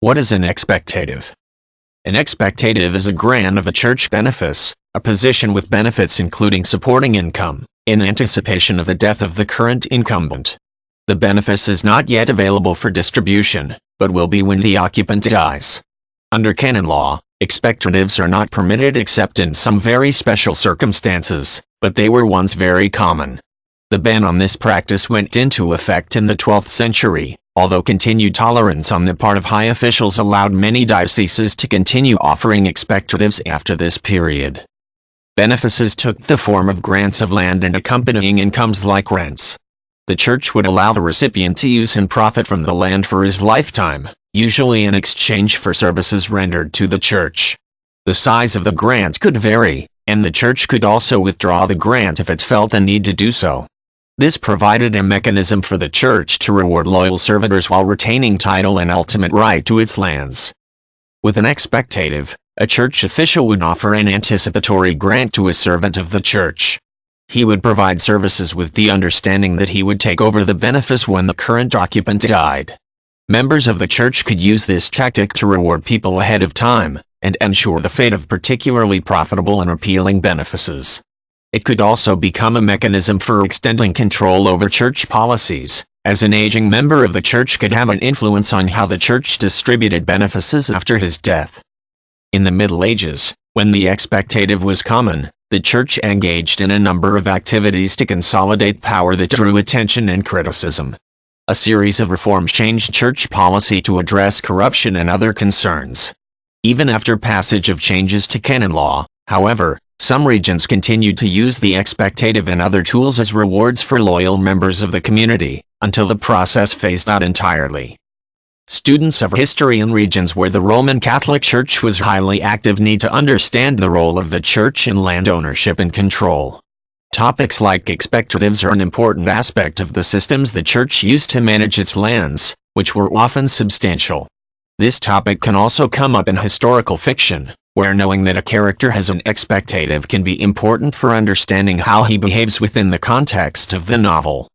What is an expectative? An expectative is a grant of a church benefice, a position with benefits including supporting income, in anticipation of the death of the current incumbent. The benefice is not yet available for distribution, but will be when the occupant dies. Under canon law, expectatives are not permitted except in some very special circumstances, but they were once very common. The ban on this practice went into effect in the 12th century, although continued tolerance on the part of high officials allowed many dioceses to continue offering expectatives after this period. Benefices took the form of grants of land and accompanying incomes like rents. The church would allow the recipient to use and profit from the land for his lifetime, usually in exchange for services rendered to the church. The size of the grant could vary, and the church could also withdraw the grant if it felt the need to do so. This provided a mechanism for the church to reward loyal servitors while retaining title and ultimate right to its lands. With an expectative, a church official would offer an anticipatory grant to a servant of the church. He would provide services with the understanding that he would take over the benefice when the current occupant died. Members of the church could use this tactic to reward people ahead of time, and ensure the fate of particularly profitable and appealing benefices. It could also become a mechanism for extending control over church policies, as an aging member of the church could have an influence on how the church distributed benefices after his death. In the Middle Ages, when the expectative was common, the church engaged in a number of activities to consolidate power that drew attention and criticism. A series of reforms changed church policy to address corruption and other concerns. Even after passage of changes to canon law, however, some regions continued to use the expectative and other tools as rewards for loyal members of the community, until the process phased out entirely. Students of history in regions where the Roman Catholic Church was highly active need to understand the role of the church in land ownership and control. Topics like expectatives are an important aspect of the systems the church used to manage its lands, which were often substantial. This topic can also come up in historical fiction, where knowing that a character has an expectative can be important for understanding how he behaves within the context of the novel.